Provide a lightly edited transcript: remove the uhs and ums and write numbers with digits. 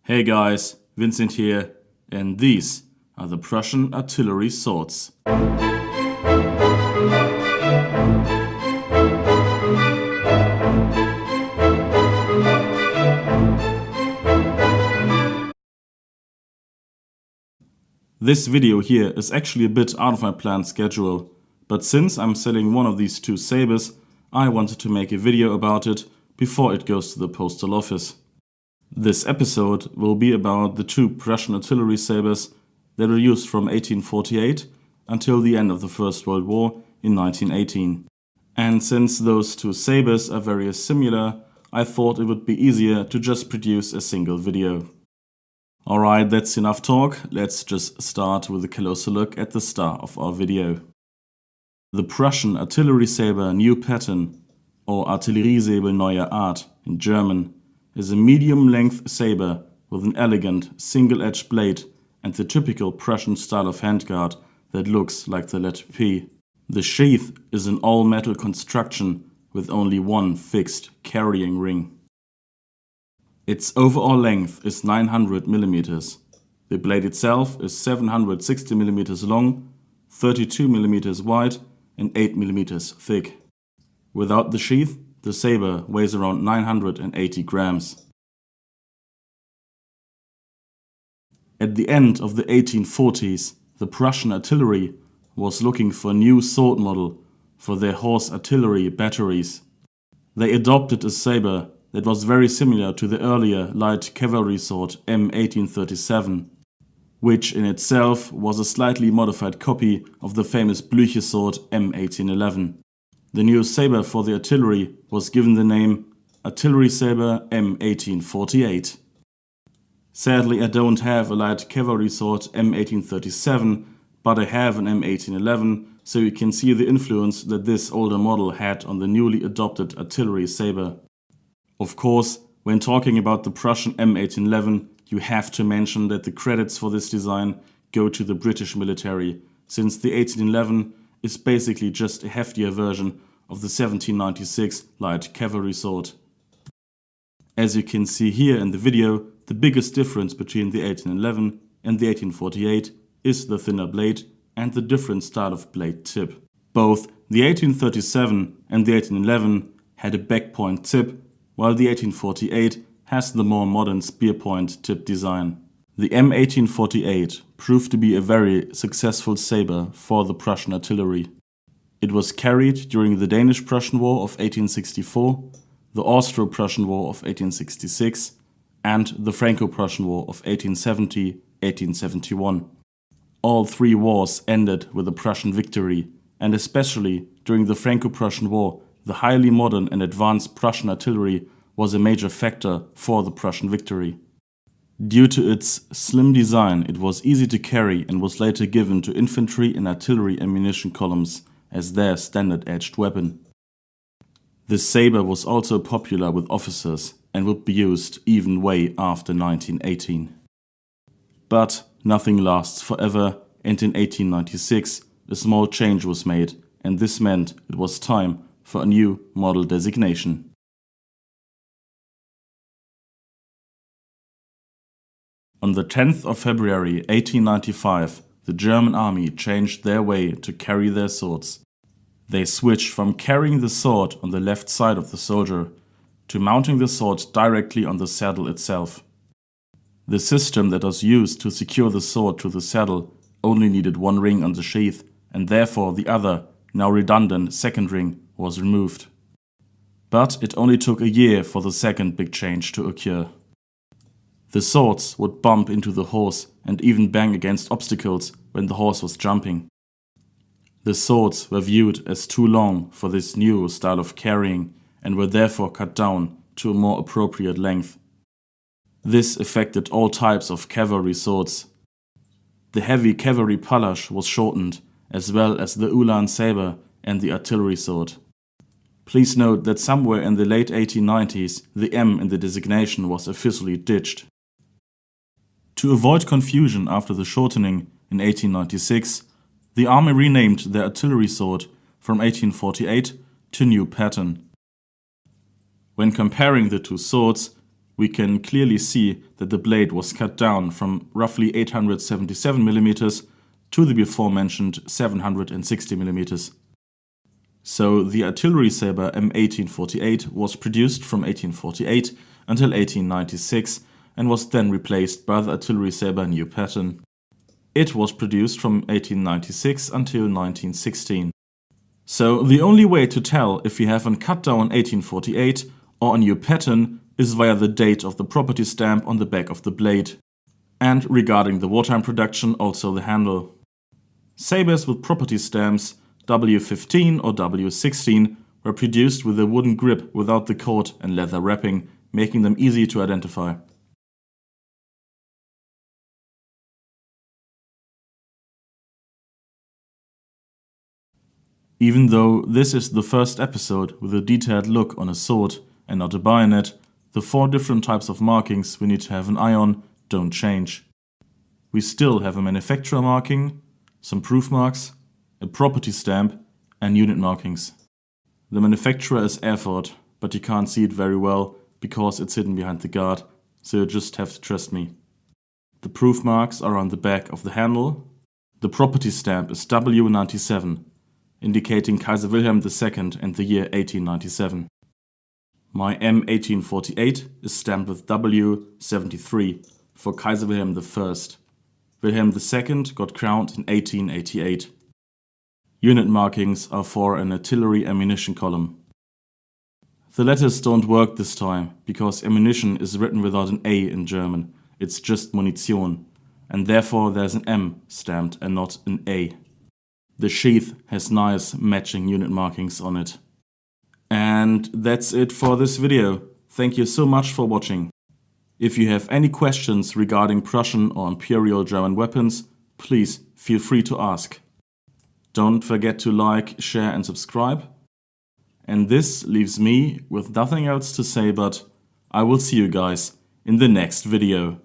Hey guys, Vincent here, and these are the Prussian artillery swords. This video here is actually a bit out of my planned schedule, but since I'm selling one of these two sabres, I wanted to make a video about it before it goes to the postal office. This episode will be about the two Prussian artillery sabres that were used from 1848 until the end of the First World War in 1918. And since those two sabres are very similar, I thought it would be easier to just produce a single video. Alright, that's enough talk, let's just start with a closer look at the star of our video. The Prussian artillery sabre new pattern, or Artilleriesäbel neuer Art in German, is a medium-length sabre with an elegant single-edged blade and the typical Prussian style of handguard that looks like the letter P. The sheath is an all-metal construction with only one fixed carrying ring. Its overall length is 900 mm. The blade itself is 760 mm long, 32 mm wide and 8 mm thick. Without the sheath, the sabre weighs around 980 grams. At the end of the 1840s, the Prussian artillery was looking for a new sword model for their horse artillery batteries. They adopted a sabre that was very similar to the earlier light cavalry sword M1837, which in itself was a slightly modified copy of the famous Blücher sword M1811. The new sabre for the artillery was given the name Artillery Sabre M1848. Sadly, I don't have a light cavalry sword M1837, but I have an M1811, so you can see the influence that this older model had on the newly adopted artillery sabre. Of course, when talking about the Prussian M1811, you have to mention that the credits for this design go to the British military, since the 1811 is basically just a heftier version of the 1796 light cavalry sword. As you can see here in the video, the biggest difference between the 1811 and the 1848 is the thinner blade and the different style of blade tip. Both the 1837 and the 1811 had a back point tip, while the 1848 has the more modern spear point tip design. The M1848 proved to be a very successful sabre for the Prussian artillery. It was carried during the Danish-Prussian War of 1864, the Austro-Prussian War of 1866, and the Franco-Prussian War of 1870-1871. All three wars ended with a Prussian victory, and especially during the Franco-Prussian War, the highly modern and advanced Prussian artillery was a major factor for the Prussian victory. Due to its slim design, it was easy to carry and was later given to infantry and artillery ammunition columns as their standard-edged weapon. This sabre was also popular with officers and would be used even way after 1918. But nothing lasts forever, and in 1896 a small change was made, and this meant it was time for a new model designation. On the 10th of February 1895, the German army changed their way to carry their swords. They switched from carrying the sword on the left side of the soldier to mounting the sword directly on the saddle itself. The system that was used to secure the sword to the saddle only needed one ring on the sheath, and therefore the other, now redundant, second ring was removed. But it only took a year for the second big change to occur. The swords would bump into the horse and even bang against obstacles when the horse was jumping. The swords were viewed as too long for this new style of carrying and were therefore cut down to a more appropriate length. This affected all types of cavalry swords. The heavy cavalry palash was shortened, as well as the Ulan sabre and the artillery sword. Please note that somewhere in the late 1890s the M in the designation was officially ditched. To avoid confusion after the shortening in 1896, the army renamed their artillery sword from 1848 to new pattern. When comparing the two swords, we can clearly see that the blade was cut down from roughly 877 mm to the before mentioned 760 mm. So the artillery sabre M1848 was produced from 1848 until 1896 and was then replaced by the artillery sabre new pattern. It was produced from 1896 until 1916. So the only way to tell if you have a cut down 1848 or a new pattern is via the date of the property stamp on the back of the blade. And regarding the wartime production, also the handle. Sabres with property stamps W15 or W16 were produced with a wooden grip without the cord and leather wrapping, making them easy to identify. Even though this is the first episode with a detailed look on a sword and not a bayonet, the 4 different types of markings we need to have an eye on don't change. We still have a manufacturer marking, some proof marks, a property stamp and unit markings. The manufacturer is Erfurt, but you can't see it very well because it's hidden behind the guard, so you just have to trust me. The proof marks are on the back of the handle. The property stamp is W97, indicating Kaiser Wilhelm II and the year 1897. My M1848 is stamped with W73 for Kaiser Wilhelm I. Wilhelm II got crowned in 1888. Unit markings are for an artillery ammunition column. The letters don't work this time because ammunition is written without an A in German, it's just Munition, and therefore there's an M stamped and not an A. The sheath has nice matching unit markings on it. And that's it for this video. Thank you so much for watching. If you have any questions regarding Prussian or Imperial German weapons, please feel free to ask. Don't forget to like, share and subscribe. And this leaves me with nothing else to say but I will see you guys in the next video.